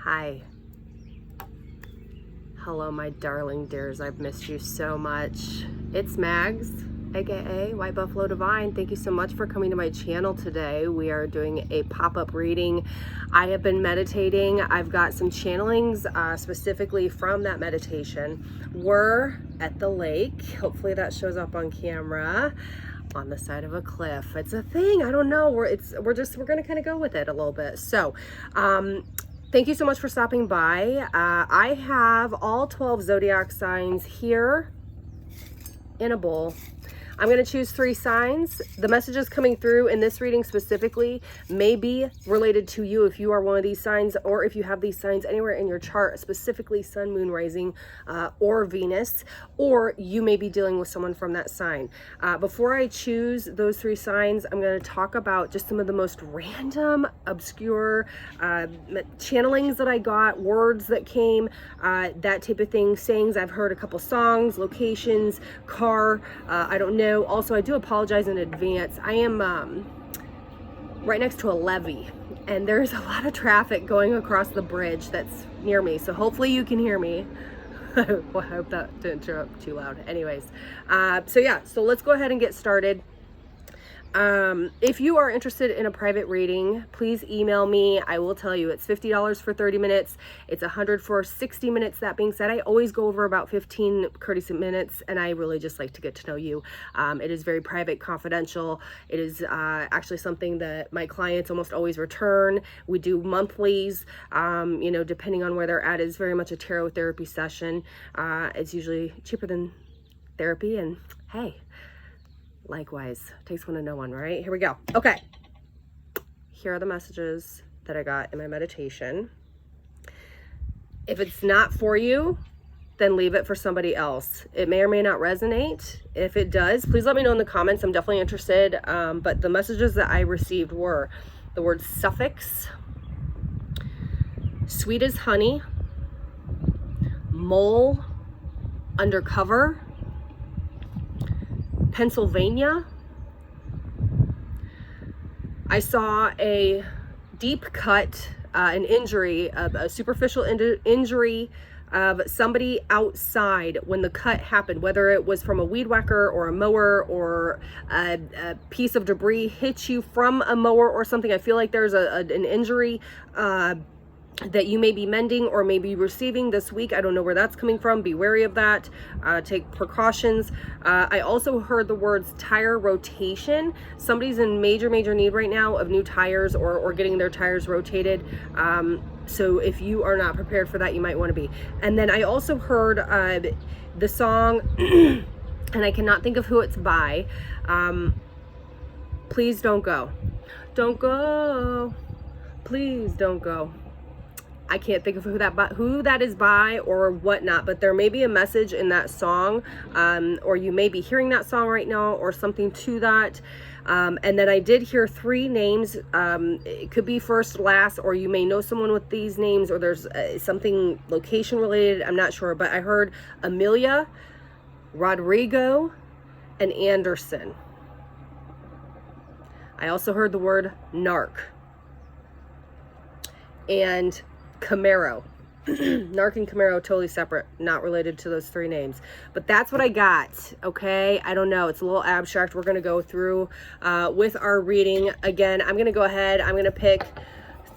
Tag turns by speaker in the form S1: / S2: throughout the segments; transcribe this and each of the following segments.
S1: Hi. Hello, my darling dears. I've missed you so much. It's Mags, aka White Buffalo Divine. Thank you so much for coming to my channel today. We are doing a pop-up reading. I have been meditating. I've got some channelings specifically from that meditation. We're at the lake. Hopefully that shows up on camera. On the side of a cliff. It's a thing. I don't know. We're gonna kind of go with it a little bit. So, thank you so much for stopping by. I have all 12 zodiac signs here in a bowl. I'm going to choose 3 signs. The messages coming through in this reading specifically may be related to you if you are one of these signs, or if you have these signs anywhere in your chart, specifically sun, moon, rising, or Venus, or you may be dealing with someone from that sign. Before I choose those 3 signs, I'm going to talk about just some of the most random, obscure channelings that I got, words that came, that type of thing, sayings. I've heard a couple songs, locations, car, I don't know. Also, I do apologize in advance. I am right next to a levee, and there's a lot of traffic going across the bridge that's near me. So hopefully you can hear me. Well, I hope that didn't interrupt too loud. Anyways, so let's go ahead and get started. If you are interested in a private reading, please email me. I will tell you it's $50 for 30 minutes. It's $100 for 60 minutes. That being said, I always go over about 15 courtesy minutes, and I really just like to get to know you. It is very private, confidential. It is actually something that my clients almost always return. We do monthlies, depending on where they're at. It's very much a tarot therapy session. It's usually cheaper than therapy, and hey, likewise, takes one to know one, right? Here we go. Okay. Here are the messages that I got in my meditation. If it's not for you, then leave it for somebody else. It may or may not resonate. If it does, please let me know in the comments. I'm definitely interested. But the messages that I received were the word suffix, sweet as honey, mole, undercover, Pennsylvania. I saw a deep cut, an injury, a superficial injury of somebody outside when the cut happened, whether it was from a weed whacker or a mower or a piece of debris hit you from a mower or something. I feel like there's an injury that you may be mending or maybe receiving this week. I don't know where that's coming from. Be wary of that. Take precautions. I also heard the words tire rotation. Somebody's in major need right now of new tires or getting their tires rotated. So if you are not prepared for that, you might want to be. And then I also heard the song, and I cannot think of who it's by. Please don't go. Don't go. Please don't go. I can't think of who that is by or whatnot, but there may be a message in that song, or you may be hearing that song right now or something to that. And then I did hear 3 names. It could be first, last, or you may know someone with these names, or there's something location related. I'm not sure, but I heard Amelia, Rodrigo, and Anderson. I also heard the word narc and Camaro. Narc and Camaro, totally separate, not related to those 3 names. But that's what I got, okay? I don't know. It's a little abstract. We're going to go through with our reading. Again, I'm going to go ahead. I'm going to pick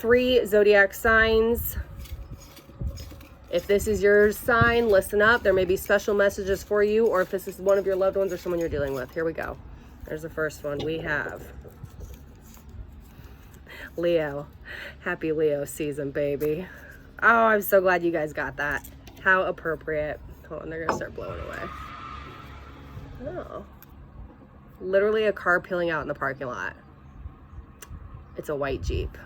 S1: 3 zodiac signs. If this is your sign, listen up. There may be special messages for you, or if this is one of your loved ones or someone you're dealing with. Here we go. There's the first one. We have Leo. Happy Leo season, baby. Oh, I'm so glad you guys got that. How appropriate. Hold on, they're gonna start blowing away. Oh. Literally a car peeling out in the parking lot. It's a white Jeep.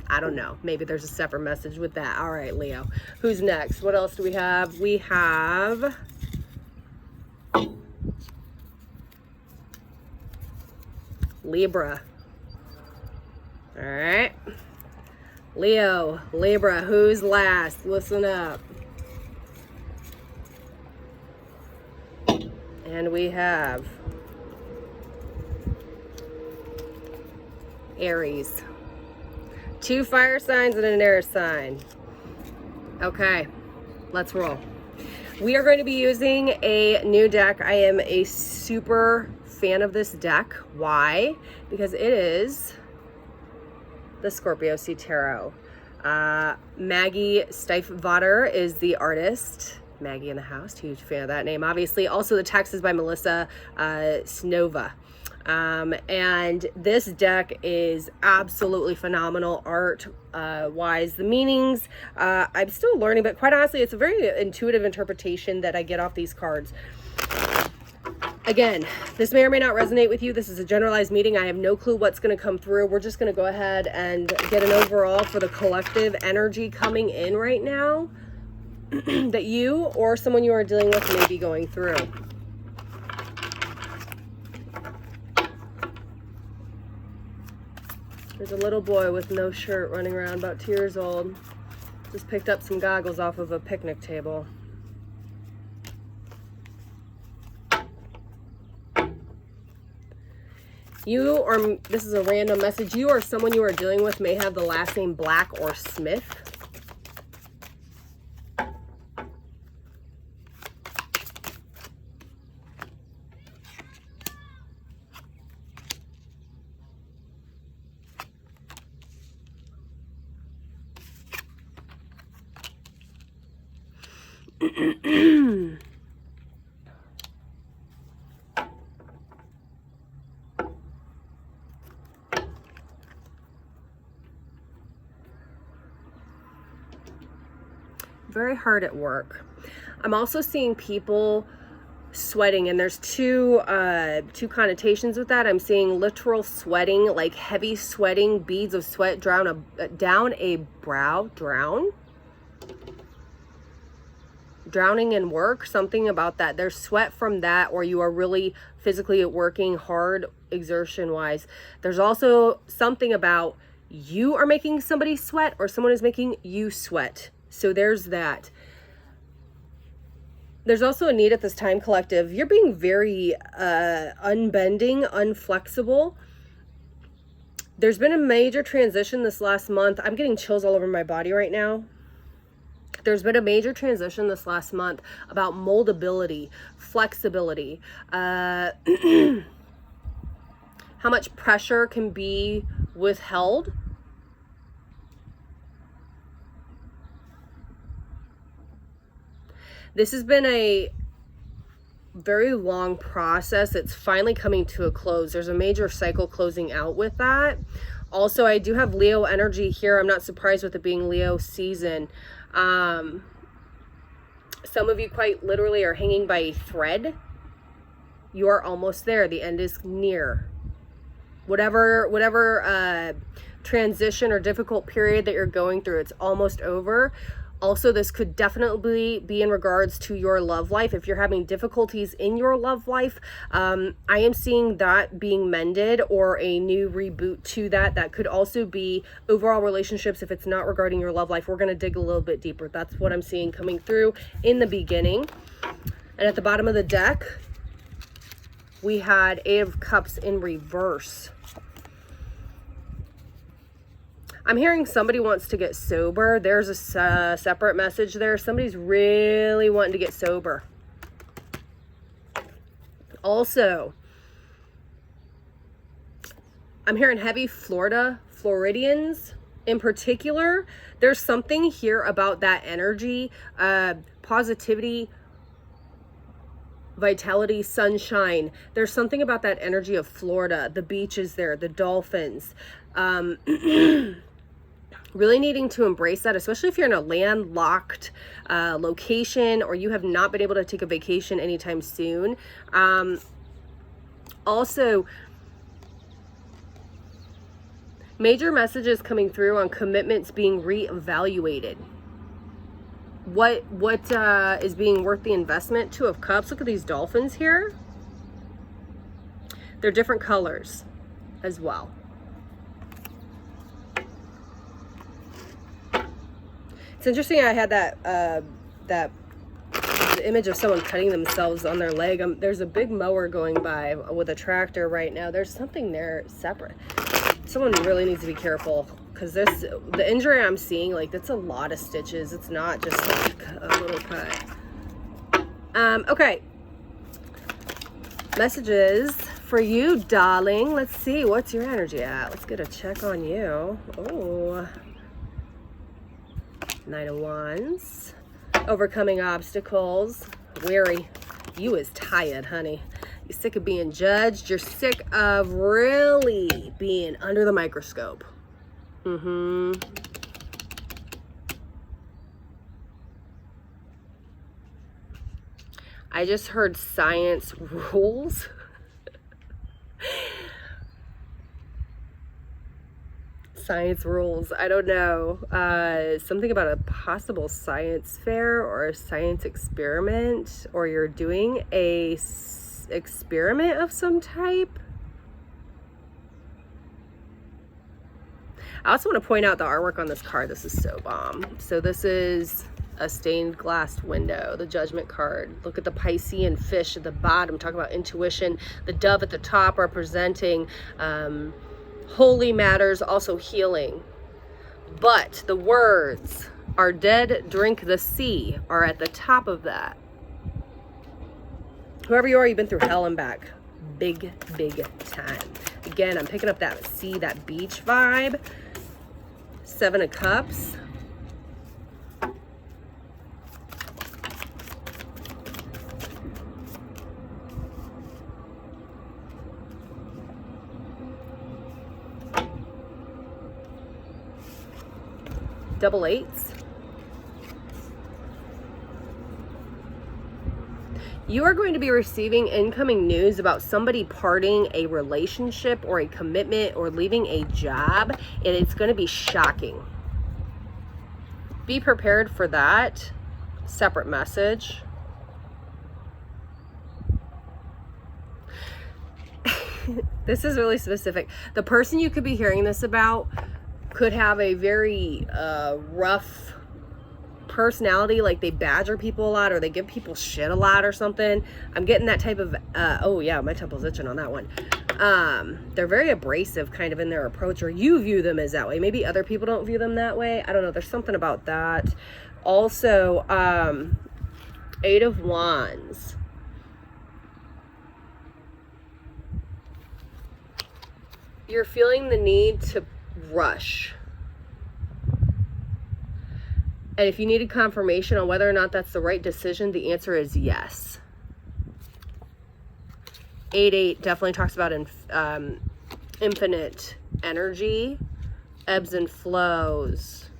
S1: I don't know. Maybe there's a separate message with that. All right, Leo. Who's next? What else do we have? We have Libra. All right. Leo, Libra, who's last? Listen up. And we have Aries. 2 fire signs and an air sign. Okay, let's roll. We are going to be using a new deck. I am a super fan of this deck. Why? Because it is the Scorpio Sea Tarot. Maggie Stiefvater is the artist. Maggie in the house, huge fan of that name, obviously. Also, the text is by Melissa Snova. And this deck is absolutely phenomenal art wise. The meanings, I'm still learning, but quite honestly, it's a very intuitive interpretation that I get off these cards. Again, this may or may not resonate with you. This is a generalized meeting. I have no clue what's going to come through. We're just going to go ahead and get an overall for the collective energy coming in right now that you or someone you are dealing with may be going through. There's a little boy with no shirt running around, about 2 years old. Just picked up some goggles off of a picnic table. You, or this is a random message, you or someone you are dealing with may have the last name Black or Smith. Very hard at work. I'm also seeing people sweating, and there's two connotations with that. I'm seeing literal sweating, like heavy sweating, beads of sweat down a brow, drowning in work, something about that. There's sweat from that, or you are really physically working hard exertion wise. There's also something about you are making somebody sweat, or someone is making you sweat. So there's that. There's also a need at this time, collective. You're being very unbending, unflexible. There's been a major transition this last month. I'm getting chills all over my body right now. There's been a major transition this last month about moldability, flexibility, how much pressure can be withheld. This has been a very long process. It's finally coming to a close. There's a major cycle closing out with that. Also, I do have Leo energy here. I'm not surprised with it being Leo season. Some of you quite literally are hanging by a thread. You are almost there. The end is near. Whatever transition or difficult period that you're going through, it's almost over. Also, this could definitely be in regards to your love life. If you're having difficulties in your love life, I am seeing that being mended, or a new reboot to that. That could also be overall relationships if it's not regarding your love life. We're going to dig a little bit deeper. That's what I'm seeing coming through in the beginning. And at the bottom of the deck, we had Eight of Cups in reverse. I'm hearing somebody wants to get sober. There's a separate message there. Somebody's really wanting to get sober. Also, I'm hearing heavy Floridians in particular. There's something here about that energy, positivity, vitality, sunshine. There's something about that energy of Florida. The beaches there, the dolphins. Really needing to embrace that, especially if you're in a landlocked location, or you have not been able to take a vacation anytime soon. Also, major messages coming through on commitments being reevaluated. What is being worth the investment? Two of Cups. Look at these dolphins here. They're different colors as well. It's interesting. I had that image of someone cutting themselves on their leg. There's a big mower going by with a tractor right now. There's something there separate. Someone really needs to be careful because the injury I'm seeing, like, that's a lot of stitches. It's not just like a little cut. Okay. Messages for you, darling. Let's see, what's your energy at? Let's get a check on you. Oh, Knight of Wands. Overcoming obstacles. Weary. You is tired, honey. You're sick of being judged. You're sick of really being under the microscope. I just heard science rules. Science rules. I don't know. Something about a possible science fair or a science experiment, or you're doing a experiment of some type. I also want to point out the artwork on this card. This is so bomb. So this is a stained glass window, the Judgment card. Look at the Piscean fish at the bottom, talking about intuition. The dove at the top representing holy matters, also healing. But the words, "Our dead drink the sea," are at the top of that. Whoever you are, you've been through hell and back. Big, big time. Again, I'm picking up that sea, that beach vibe. 7 of Cups. Double 8s. You are going to be receiving incoming news about somebody parting a relationship or a commitment or leaving a job, and it's going to be shocking. Be prepared for that. Separate message. This is really specific. The person you could be hearing this about could have a very rough personality, like they badger people a lot, or they give people shit a lot or something. I'm getting that type of oh yeah, my temple's itching on that one. They're very abrasive kind of in their approach, or you view them as that way. Maybe other people don't view them that way. I don't know, there's something about that. Also, 8 of Wands. You're feeling the need to rush. And if you needed confirmation on whether or not that's the right decision, the answer is yes. 8-8 definitely talks about infinite energy, ebbs and flows.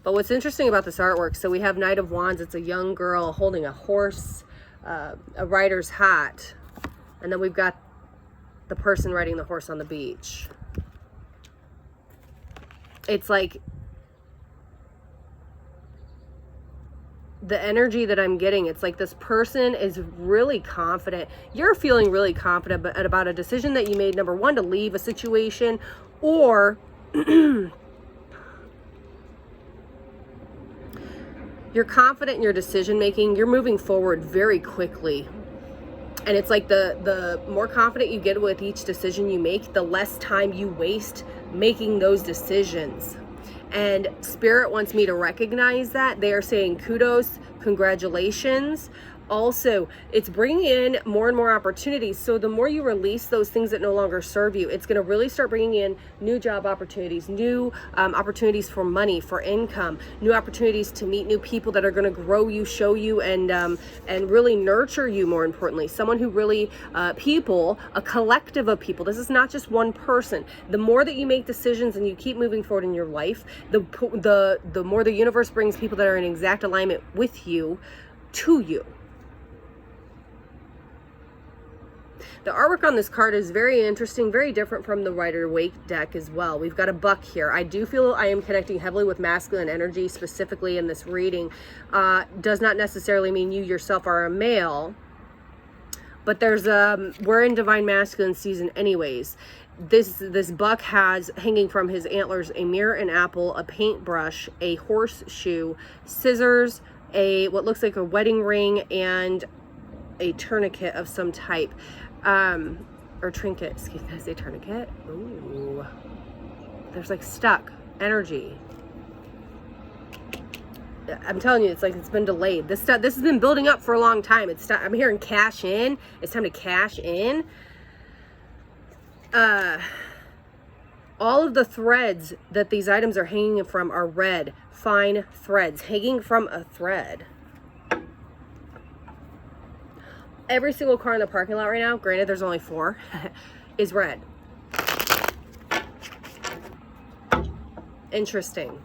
S1: But what's interesting about this artwork, so we have Knight of Wands. It's a young girl holding a horse, a rider's hat. And then we've got the person riding the horse on the beach. It's like the energy that I'm getting, it's like this person is really confident. You're feeling really confident about a decision that you made, number one, to leave a situation, or you're confident in your decision making. You're moving forward very quickly. And it's like the more confident you get with each decision you make, the less time you waste making those decisions. And Spirit wants me to recognize that. They are saying kudos, congratulations. Also, it's bringing in more and more opportunities. So the more you release those things that no longer serve you, it's going to really start bringing in new job opportunities, new opportunities for money, for income, new opportunities to meet new people that are going to grow you, show you, and really nurture you. More importantly, someone who really a collective of people. This is not just one person. The more that you make decisions and you keep moving forward in your life, the more the universe brings people that are in exact alignment with you to you. The artwork on this card is very interesting, very different from the Rider-Waite deck as well. We've got a buck here. I do feel I am connecting heavily with masculine energy, specifically in this reading. Does not necessarily mean you yourself are a male, but there's we're in divine masculine season anyways. This buck has hanging from his antlers a mirror, an apple, a paintbrush, a horseshoe, scissors, what looks like a wedding ring, and a tourniquet of some type. Or trinket, excuse me, did I say tourniquet? Ooh. There's like stuck energy. I'm telling you, it's like it's been delayed. This has been building up for a long time. I'm hearing cash in. It's time to cash in. All of the threads that these items are hanging from are red, fine threads, hanging from a thread. Every single car in the parking lot right now, granted there's only 4, is red. Interesting.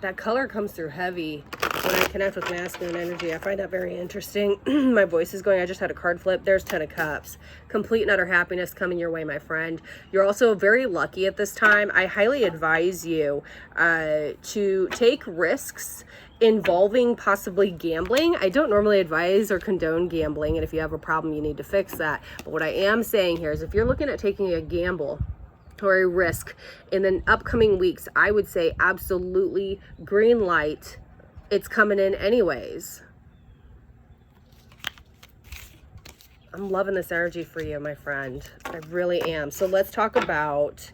S1: That color comes through heavy when I connect with masculine energy. I find that very interesting. My voice is going. I just had a card flip. There's 10 of Cups. Complete and utter happiness coming your way, my friend. You're also very lucky at this time. I highly advise you to take risks involving possibly gambling. I don't normally advise or condone gambling, and if you have a problem, you need to fix that. But what I am saying here is if you're looking at taking a gamble or a risk in the upcoming weeks, I would say absolutely green light. It's coming in anyways. I'm loving this energy for you, my friend. I really am. So let's talk about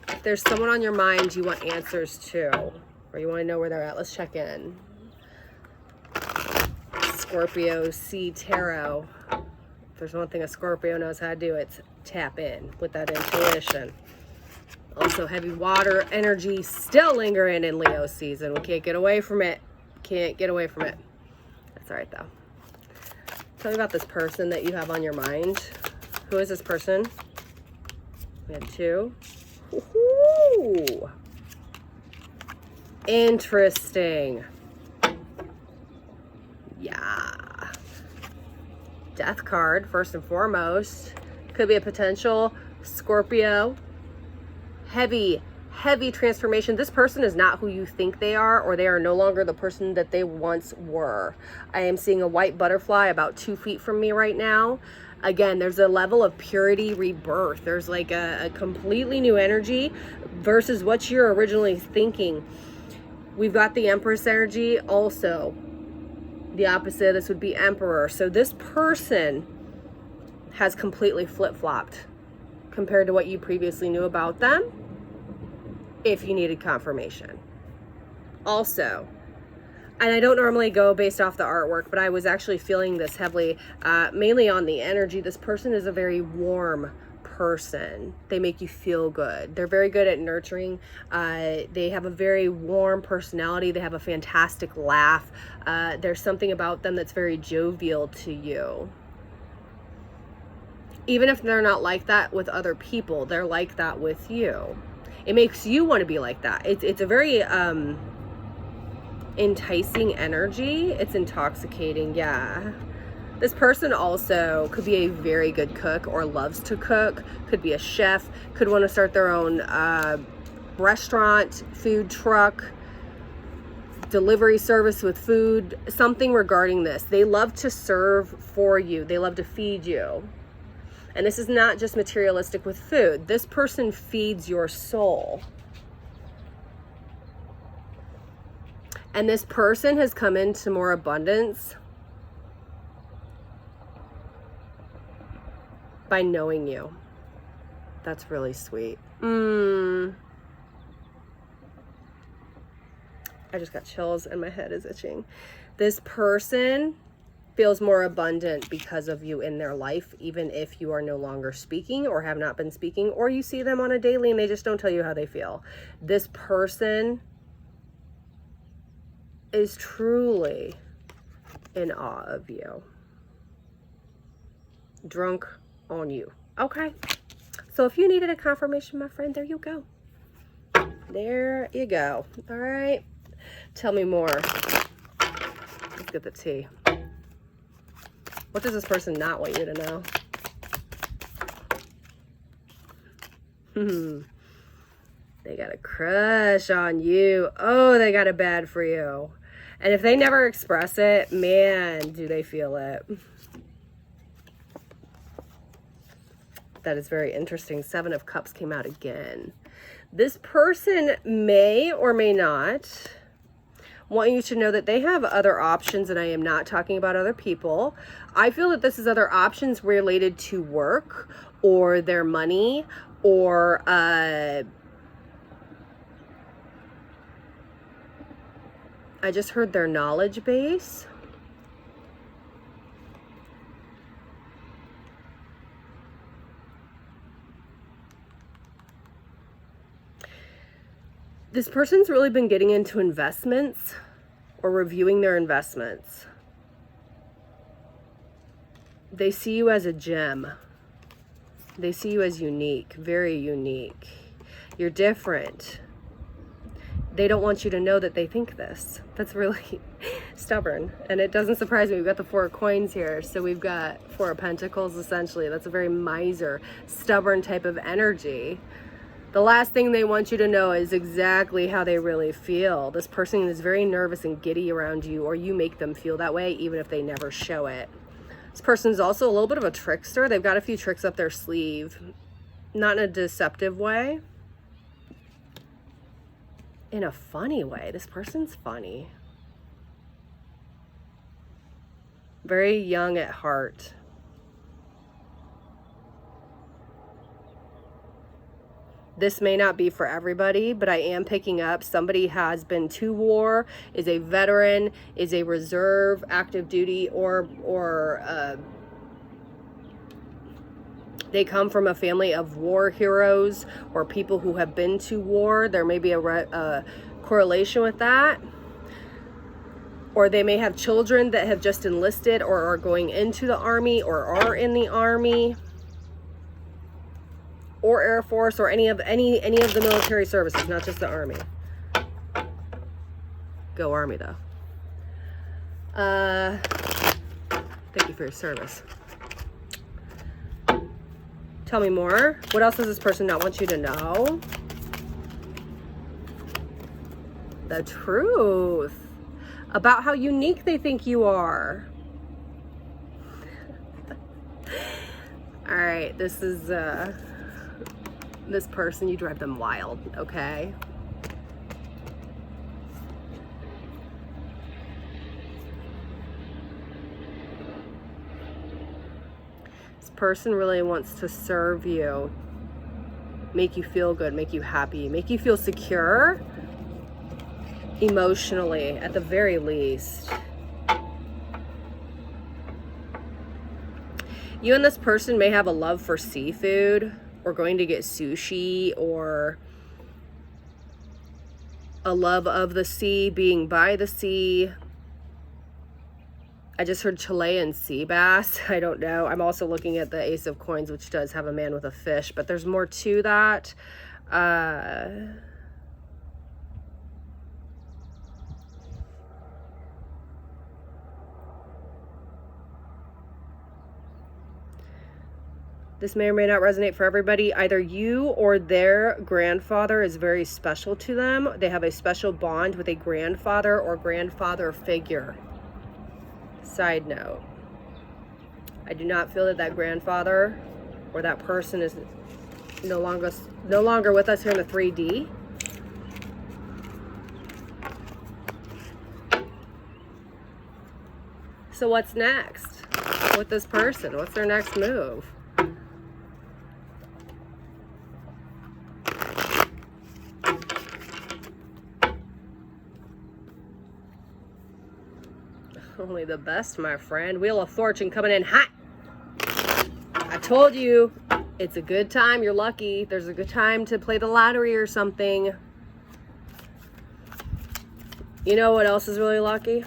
S1: if there's someone on your mind you want answers to, or you want to know where they're at. Let's check in. Scorpio C Tarot. If there's one thing a Scorpio knows how to do, it's tap in with that intuition. Also, heavy water energy still lingering in Leo season. We can't get away from it. Can't get away from it. That's all right, though. Tell me about this person that you have on your mind. Who is this person? We had 2. Ooh. Interesting. Yeah. Death card, first and foremost. Could be a potential Scorpio. Heavy transformation. This person is not who you think they are, or they are no longer the person that they once were. I am seeing a white butterfly about 2 feet from me right now. Again, there's a level of purity rebirth. There's like a completely new energy versus what you're originally thinking. We've got the Empress energy also. The opposite of this would be Emperor. So this person has completely flip-flopped compared to what you previously knew about them, if you needed confirmation. Also, and I don't normally go based off the artwork, but I was actually feeling this heavily, mainly on the energy. This person is a very warm person. They make you feel good. They're very good at nurturing. They have a very warm personality. They have a fantastic laugh. There's something about them that's very jovial to you. Even if they're not like that with other people, they're like that with you. It makes you want to be like that. It's a very enticing energy. It's intoxicating. Yeah. This person also could be a very good cook or loves to cook, could be a chef, could want to start their own restaurant, food truck, delivery service with food, something regarding this. They love to serve for you. They love to feed you. And this is not just materialistic with food. This person feeds your soul. And this person has come into more abundance by knowing you. That's really sweet. I just got chills and my head is itching. This person feels more abundant because of you in their life, even if you are no longer speaking or have not been speaking, or you see them on a daily and they just don't tell you how they feel. This person is truly in awe of you. Drunk on you. Okay. So if you needed a confirmation, my friend, there you go. There you go. All right. Tell me more. Let's get the tea. What does this person not want you to know? They got a crush on you. Oh, they got it bad for you. And if they never express it, man, do they feel it. That is very interesting. 7 of Cups came out again. This person may or may not want you to know that they have other options, and I am not talking about other people. I feel that this is other options related to work or their money or I just heard their knowledge base. This person's really been getting into investments or reviewing their investments. They see you as a gem. They see you as unique, very unique. You're different. They don't want you to know that they think this. That's really stubborn. And it doesn't surprise me. We've got the 4 of coins here. So we've got 4 of pentacles, essentially. That's a very miser, stubborn type of energy. The last thing they want you to know is exactly how they really feel. This person is very nervous and giddy around you, or you make them feel that way, even if they never show it. This person's also a little bit of a trickster. They've got a few tricks up their sleeve. Not in a deceptive way. In a funny way. This person's funny. Very young at heart. This may not be for everybody, but I am picking up somebody has been to war, is a veteran, is a reserve, active duty, or they come from a family of war heroes or people who have been to war. There may be a correlation with that. Or they may have children that have just enlisted or are going into the army or are in the army. Or Air Force, or any of the military services, not just the Army. Go Army, though. Thank you for your service. Tell me more. What else does this person not want you to know? The truth about how unique they think you are. All right, this is this person, you drive them wild, okay? This person really wants to serve you, make you feel good, make you happy, make you feel secure emotionally, at the very least. You and this person may have a love for seafood, or going to get sushi, or a love of the sea, being by the sea. I just heard Chilean sea bass. I don't know. I'm also looking at the Ace of Coins, which does have a man with a fish, but there's more to that. This may or may not resonate for everybody. Either you or their grandfather is very special to them. They have a special bond with a grandfather or grandfather figure. Side note. I do not feel that that grandfather or that person is no longer with us here in the 3D. So what's next with this person? What's their next move? Only the best, my friend. Wheel of Fortune coming in hot. I told you, it's a good time. You're lucky. There's a good time to play the lottery or something. You know what else is really lucky?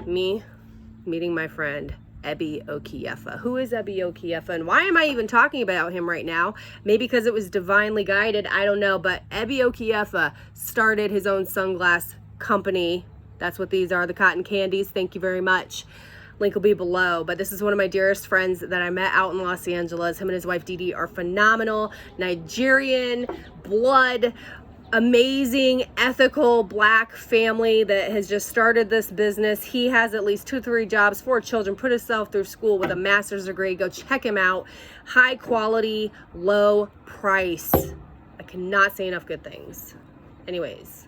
S1: Me meeting my friend, Ebi Okiefa. Who is Ebi Okiefa, and why am I even talking about him right now? Maybe because it was divinely guided. I don't know, but Ebi Okiefa started his own sunglass company. That's what these are, the cotton candies. Thank you very much. Link will be below. But this is one of my dearest friends that I met out in Los Angeles. Him and his wife, Didi, are phenomenal. Nigerian, blood, amazing, ethical, black family that has just started this business. He has at least 2-3 jobs, 4 children, put himself through school with a master's degree. Go check him out. High quality, low price. I cannot say enough good things. Anyways.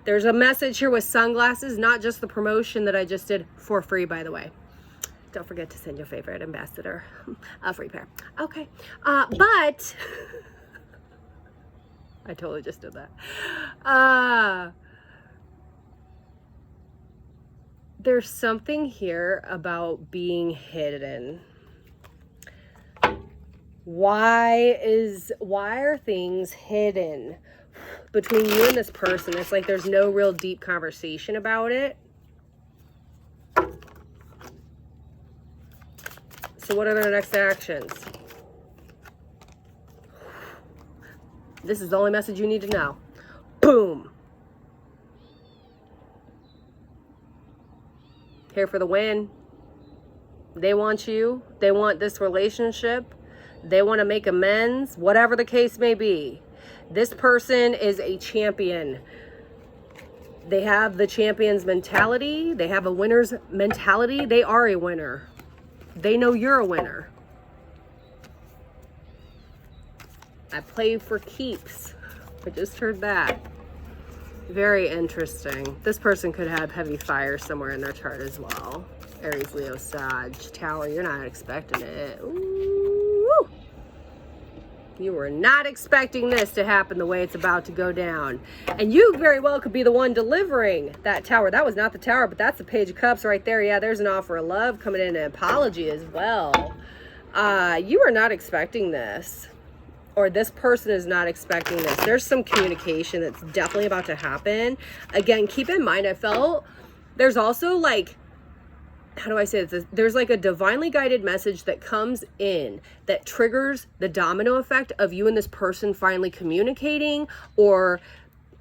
S1: There's a message here with sunglasses, not just the promotion that I just did for free, by the way. Don't forget to send your favorite ambassador a free pair. Okay. But I totally just did that. There's something here about being hidden. Why are things hidden between you and this person? It's like there's no real deep conversation about it. So what are their next actions? This is the only message you need to know. Boom. Here for the win. They want you. They want this relationship. They want to make amends, whatever the case may be. This person is a champion. They have the champion's mentality. They have a winner's mentality. They are a winner. They know you're a winner. I play for keeps. I just heard that. Very interesting. This person could have heavy fire somewhere in their chart as well. Aries, Leo, Sag, Tower. You're not expecting it. Ooh. You were not expecting this to happen the way it's about to go down. And you very well could be the one delivering that Tower. That was not the Tower, but that's the Page of Cups right there. Yeah, there's an offer of love coming in, an apology as well. You are not expecting this. Or this person is not expecting this. There's some communication that's definitely about to happen. Again, keep in mind, I felt there's also like, how do I say this? There's like a divinely guided message that comes in that triggers the domino effect of you and this person finally communicating, or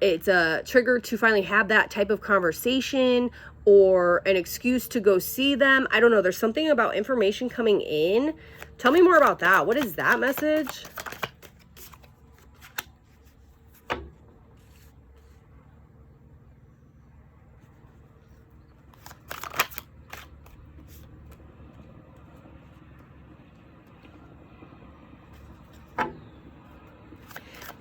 S1: it's a trigger to finally have that type of conversation or an excuse to go see them. I don't know. There's something about information coming in. Tell me more about that. What is that message?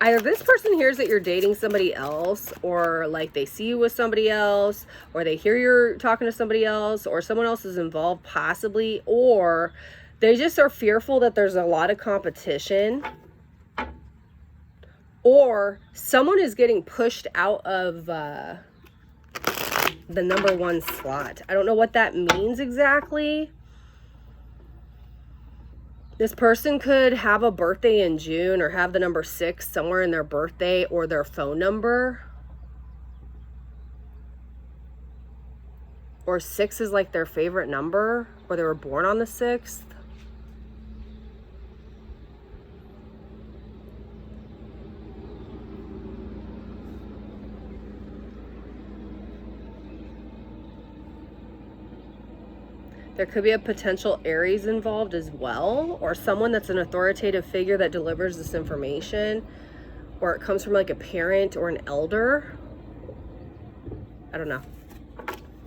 S1: Either this person hears that you're dating somebody else, or like they see you with somebody else, or they hear you're talking to somebody else, or someone else is involved possibly, or they just are fearful that there's a lot of competition, or someone is getting pushed out of the #1 slot. I don't know what that means exactly. This person could have a birthday in June or have the number 6 somewhere in their birthday or their phone number. Or 6 is like their favorite number, or they were born on the 6th. There could be a potential Aries involved as well, or someone that's an authoritative figure that delivers this information, or it comes from like a parent or an elder. I don't know.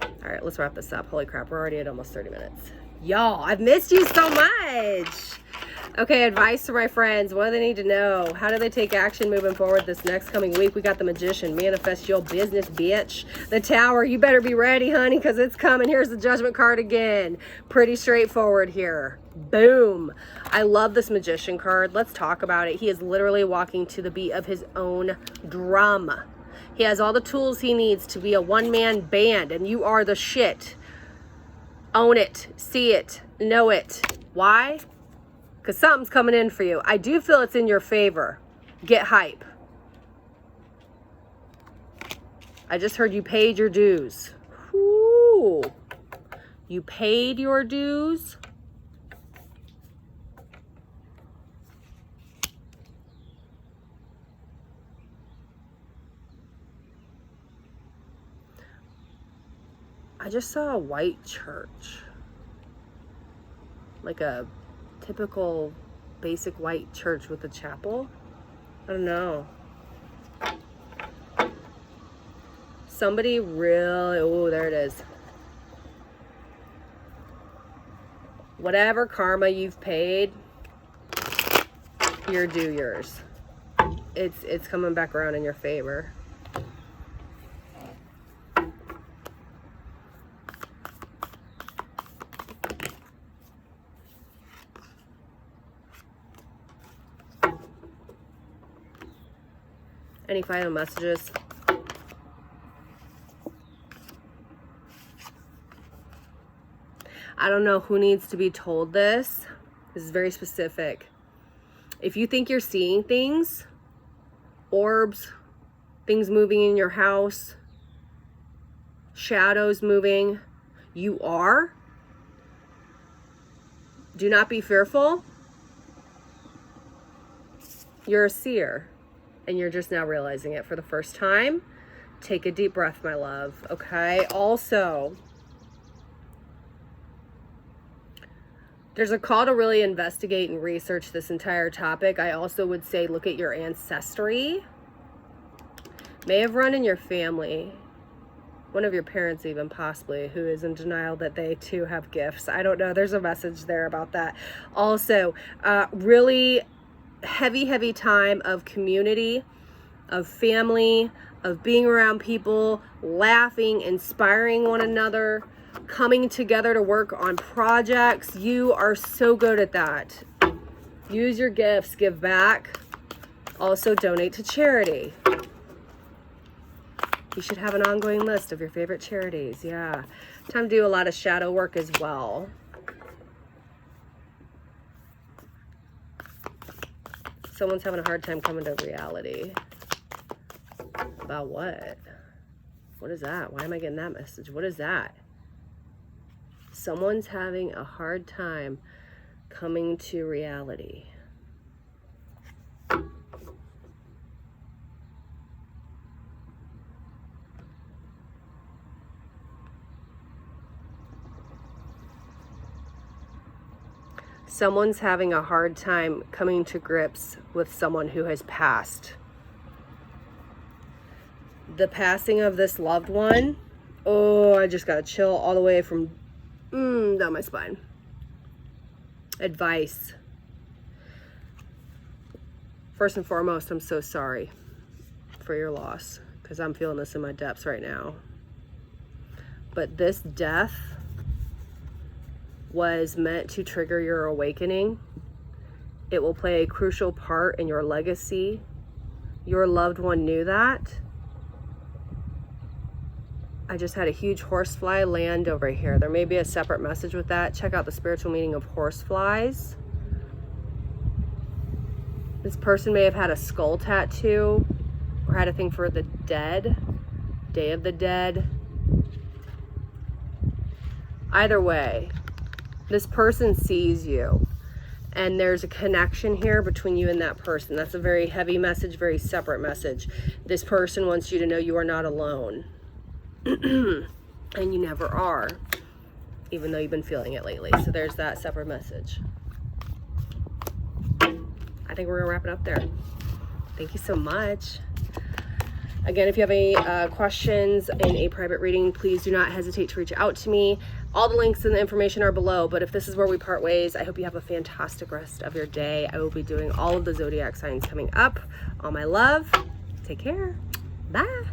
S1: All right, let's wrap this up. Holy crap, we're already at almost 30 minutes. Y'all, I've missed you so much. Okay, advice to my friends. What do they need to know? How do they take action moving forward this next coming week? We got the Magician. Manifest your business, bitch. The Tower. You better be ready, honey, because it's coming. Here's the Judgment card again. Pretty straightforward here. Boom. I love this Magician card. Let's talk about it. He is literally walking to the beat of his own drum. He has all the tools he needs to be a one-man band, and you are the shit. Own it. See it. Know it. Why? Because something's coming in for you. I do feel it's in your favor. Get hype. I just heard you paid your dues. Whoo. You paid your dues. I just saw a white church. Like a typical basic white church with a chapel. I don't know. Somebody really, oh, there it is. Whatever karma you've paid, you're due yours. It's coming back around in your favor. Any final messages? I don't know who needs to be told this. This is very specific. If you think you're seeing things, orbs, things moving in your house, shadows moving, you are. Do not be fearful. You're a seer, and you're just now realizing it for the first time. Take a deep breath, my love, okay? Also, there's a call to really investigate and research this entire topic. I also would say look at your ancestry. May have run in your family. One of your parents even, possibly, who is in denial that they too have gifts. I don't know. There's a message there about that. Also, really heavy time of community, of family, of being around people, laughing, inspiring one another, coming together to work on projects. You are so good at that. Use your gifts, give back. Also donate to charity. You should have an ongoing list of your favorite charities. Yeah. Time to do a lot of shadow work as well. Someone's having a hard time coming to reality. About what? What is that? Why am I getting that message? What is that? Someone's having a hard time coming to reality. Someone's having a hard time coming to grips with someone who has passed. The passing of this loved one, oh, I just got a chill all the way from down my spine. Advice. First and foremost, I'm so sorry for your loss, because I'm feeling this in my depths right now. But this death was meant to trigger your awakening. It will play a crucial part in your legacy. Your loved one knew that. I just had a huge horsefly land over here. There may be a separate message with that. Check out the spiritual meaning of horseflies. This person may have had a skull tattoo or had a thing for the dead, Day of the Dead. Either way, this person sees you, and there's a connection here between you and that person. That's a very heavy message, very separate message. This person wants you to know you are not alone. And you never are, even though you've been feeling it lately. So there's that separate message. I think we're gonna wrap it up there. Thank you so much. Again, if you have any questions in a private reading, please do not hesitate to reach out to me. All the links and the information are below, but if this is where we part ways, I hope you have a fantastic rest of your day. I will be doing all of the zodiac signs coming up. All my love. Take care. Bye.